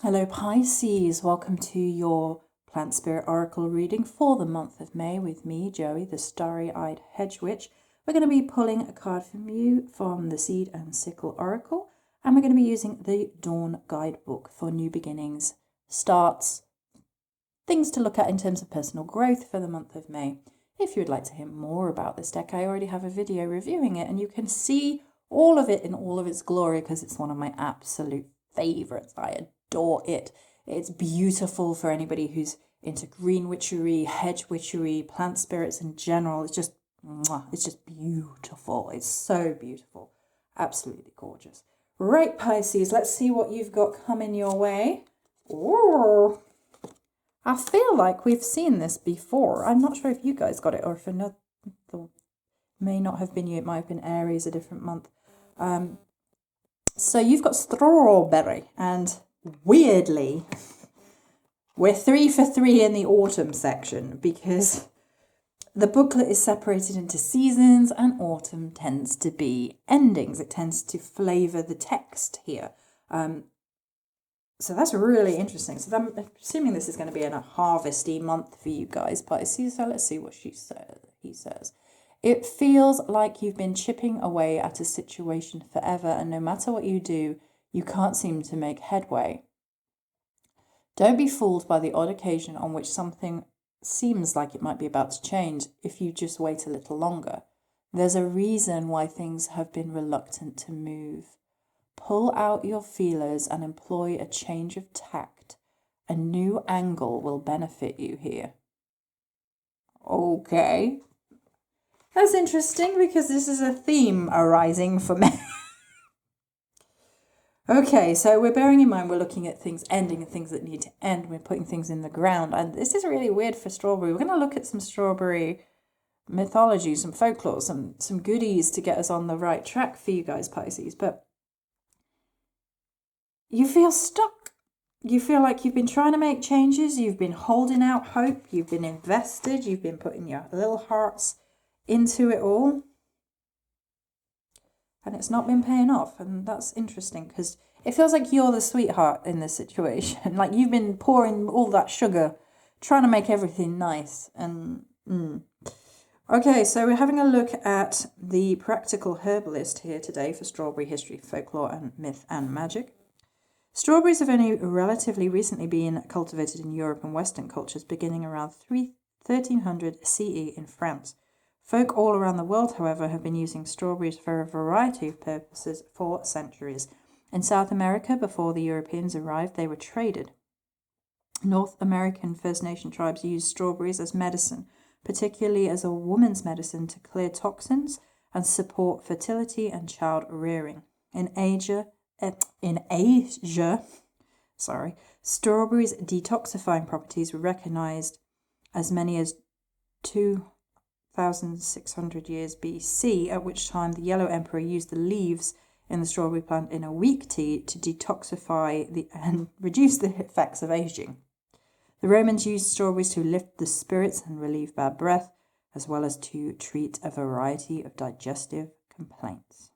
Hello Pisces, welcome to your Plant Spirit Oracle reading for the month of May with me, Joey, the starry-eyed hedge witch. We're going to be pulling a card from you from the Seed and Sickle Oracle, and we're going to be using the Dawn Guidebook for new beginnings, starts, things to look at in terms of personal growth for the month of May. If you would like to hear more about this deck, I already have a video reviewing it, and you can see all of it in all of its glory because it's one of my absolute favorites. I adore it. It's beautiful for anybody who's into green witchery, hedge witchery, plant spirits in general. It's just beautiful. It's so beautiful. Absolutely gorgeous. Right, Pisces, let's see what you've got coming your way. Ooh. I feel like we've seen this before. I'm not sure if you guys got it or if another may not have been you. It might have been Aries, a different month. So you've got strawberry, and weirdly, we're 3 for 3 in the autumn section because the booklet is separated into seasons and autumn tends to be endings. It tends to flavour the text here. So that's really interesting. So I'm assuming this is going to be a harvesty month for you guys, Pisces. So let's see what he says. It feels like you've been chipping away at a situation forever, and no matter what you do, you can't seem to make headway. Don't be fooled by the odd occasion on which something seems like it might be about to change if you just wait a little longer. There's a reason why things have been reluctant to move. Pull out your feelers and employ a change of tact. A new angle will benefit you here. Okay. That's interesting because this is a theme arising for me. Okay, so we're bearing in mind we're looking at things ending and things that need to end. We're putting things in the ground. And this is really weird for strawberry. We're going to look at some strawberry mythology, some folklore, some goodies to get us on the right track for you guys, Pisces. But you feel stuck. You feel like you've been trying to make changes. You've been holding out hope. You've been invested. You've been putting your little hearts into it all, and it's not been paying off. And that's interesting because it feels like you're the sweetheart in this situation. Like you've been pouring all that sugar, trying to make everything nice. And okay, so we're having a look at the practical herbalist here today for strawberry history, folklore, and myth and magic. Strawberries have only relatively recently been cultivated in Europe and Western cultures, beginning around 1300 CE in France. Folk all around the world, however, have been using strawberries for a variety of purposes for centuries. In South America, before the Europeans arrived, they were traded. North American First Nation tribes used strawberries as medicine, particularly as a woman's medicine to clear toxins and support fertility and child rearing. In Asia, strawberries' detoxifying properties were recognized as many as 2,600 years BC, at which time the Yellow Emperor used the leaves in the strawberry plant in a weak tea to detoxify and reduce the effects of aging. The Romans used strawberries to lift the spirits and relieve bad breath, as well as to treat a variety of digestive complaints.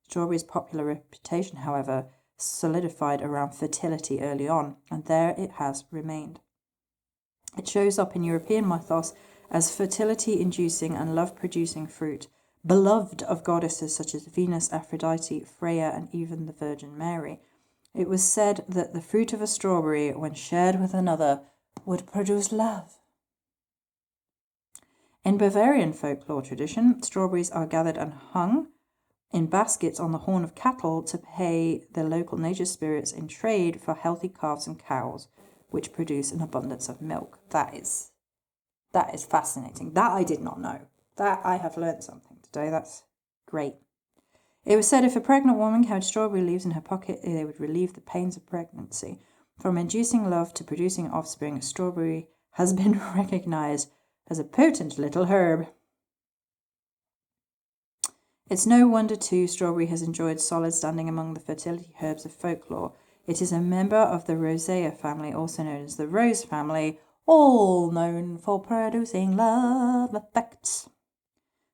Strawberries' popular reputation, however, solidified around fertility early on, and there it has remained. It shows up in European mythos as fertility-inducing and love-producing fruit, beloved of goddesses such as Venus, Aphrodite, Freya, and even the Virgin Mary. It was said that the fruit of a strawberry, when shared with another, would produce love. In Bavarian folklore tradition, strawberries are gathered and hung in baskets on the horn of cattle to pay the local nature spirits in trade for healthy calves and cows, which produce an abundance of milk. That is fascinating. That I did not know. That I have learned something today. That's great. It was said if a pregnant woman carried strawberry leaves in her pocket, they would relieve the pains of pregnancy. From inducing love to producing offspring, strawberry has been recognized as a potent little herb. It's no wonder, too, strawberry has enjoyed solid standing among the fertility herbs of folklore. It is a member of the Rosea family, also known as the Rose family, all known for producing love effects.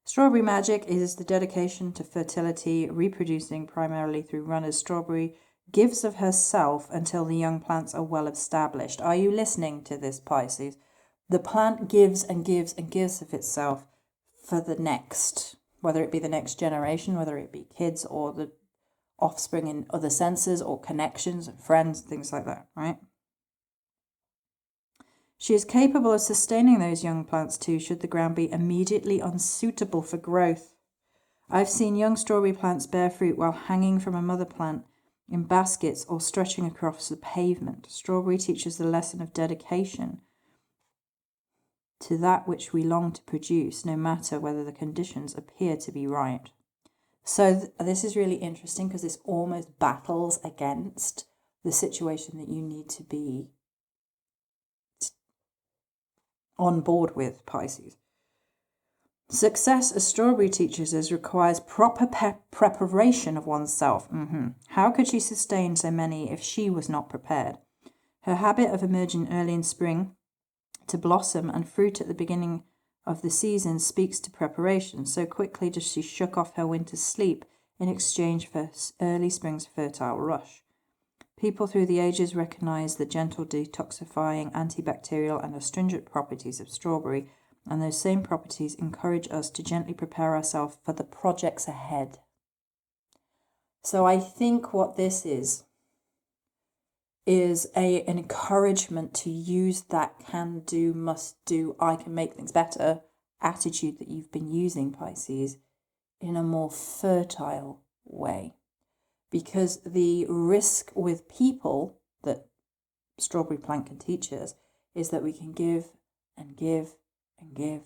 Strawberry magic is the dedication to fertility, reproducing primarily through runners. Strawberry gives of herself until the young plants are well established. Are you listening to this, Pisces? The plant gives and gives and gives of itself for the next, whether it be the next generation, whether it be kids or the offspring in other senses or connections and friends, things like that, right? She is capable of sustaining those young plants too, should the ground be immediately unsuitable for growth. I've seen young strawberry plants bear fruit while hanging from a mother plant in baskets or stretching across the pavement. Strawberry teaches the lesson of dedication to that which we long to produce, no matter whether the conditions appear to be right. So this is really interesting because this almost battles against the situation that you need to be on board with, Pisces. Success as strawberry teaches us requires proper preparation of oneself. How could she sustain so many if she was not prepared? Her habit of emerging early in spring to blossom and fruit at the beginning of the season speaks to preparation. So quickly does she shook off her winter's sleep in exchange for early spring's fertile rush. People through the ages recognize the gentle detoxifying, antibacterial and astringent properties of strawberry, and those same properties encourage us to gently prepare ourselves for the projects ahead. So I think what this is an encouragement to use that can do, must do, I can make things better attitude that you've been using, Pisces, in a more fertile way. Because the risk with people that strawberry plant can teach us is that we can give and give and give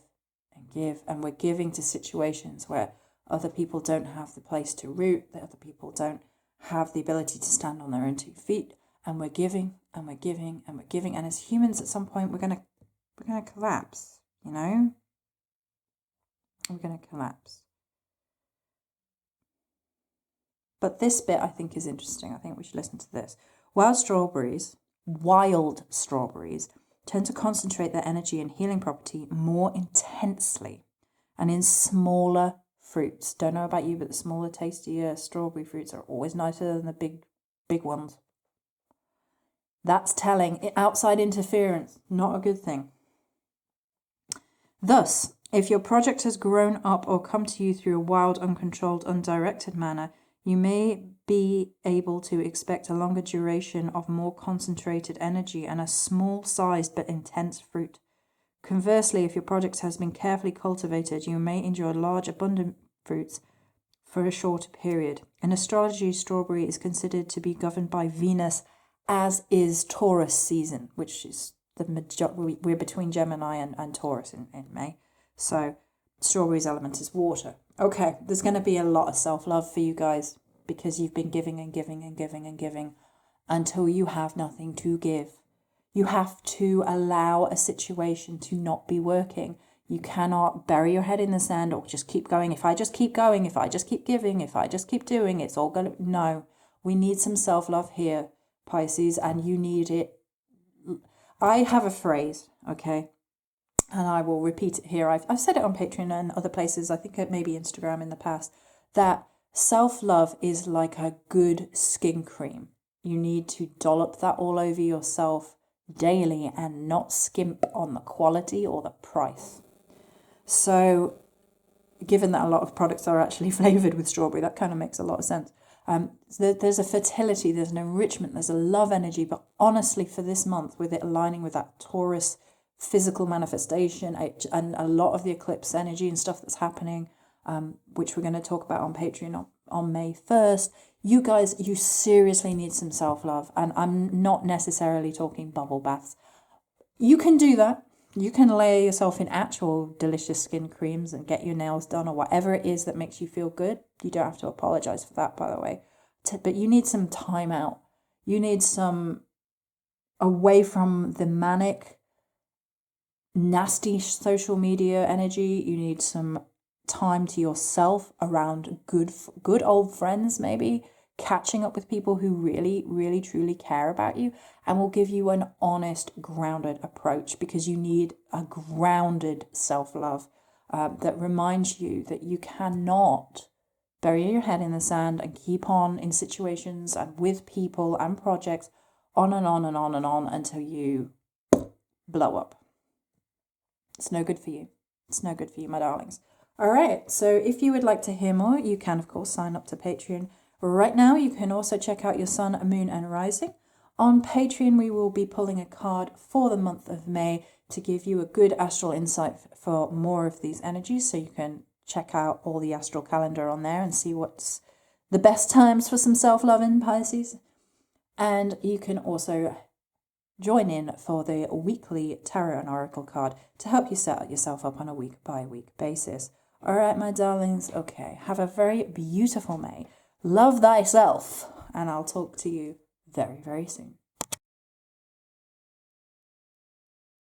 and give, and we're giving to situations where other people don't have the place to root, that other people don't have the ability to stand on their own 2 feet, and we're giving and we're giving and we're giving, and as humans at some point we're gonna collapse, you know? We're gonna collapse. But this bit I think is interesting. I think we should listen to this. Wild strawberries tend to concentrate their energy and healing property more intensely and in smaller fruits. Don't know about you, but the smaller, tastier strawberry fruits are always nicer than the big ones. That's telling. Outside interference, not a good thing. Thus, if your project has grown up or come to you through a wild, uncontrolled, undirected manner, you may be able to expect a longer duration of more concentrated energy and a small-sized but intense fruit. Conversely, if your project has been carefully cultivated, you may enjoy large, abundant fruits for a shorter period. In astrology, strawberry is considered to be governed by Venus, as is Taurus season, which is we're between Gemini and Taurus in May. So strawberry's element is water. Okay, there's going to be a lot of self-love for you guys because you've been giving and giving and giving and giving until you have nothing to give. You have to allow a situation to not be working. You cannot bury your head in the sand or just keep going. If I just keep going, if I just keep giving, if I just keep doing, it's all going to... No, we need some self-love here, Pisces, and you need it. I have a phrase, okay? And I will repeat it here. I've said it on Patreon and other places, I think it maybe Instagram in the past, that self-love is like a good skin cream. You need to dollop that all over yourself daily and not skimp on the quality or the price. So given that a lot of products are actually flavoured with strawberry, that kind of makes a lot of sense. There's a fertility, there's an enrichment, there's a love energy, but honestly for this month, with it aligning with that Taurus physical manifestation and a lot of the eclipse energy and stuff that's happening, which we're going to talk about on Patreon on May 1st, you guys, you seriously need some self-love. And I'm not necessarily talking bubble baths. You can do that. You can layer yourself in actual delicious skin creams and get your nails done or whatever it is that makes you feel good. You don't have to apologize for that, by the way. But you need some time out. You need some away from the manic, nasty social media energy. You need some time to yourself around good old friends, maybe catching up with people who really, really, truly care about you and will give you an honest, grounded approach, because you need a grounded self-love that reminds you that you cannot bury your head in the sand and keep on in situations and with people and projects on and on and on and on until you blow up. It's no good for you. It's no good for you, my darlings. All right, so if you would like to hear more, you can, of course, sign up to Patreon. Right now, you can also check out your sun, moon, and rising. On Patreon, we will be pulling a card for the month of May to give you a good astral insight for more of these energies, so you can check out all the astral calendar on there and see what's the best times for some self-love Pisces. And you can also join in for the weekly tarot and oracle card to help you set yourself up on a week-by-week basis. All right, my darlings. Okay, have a very beautiful May. Love thyself, and I'll talk to you very, very soon.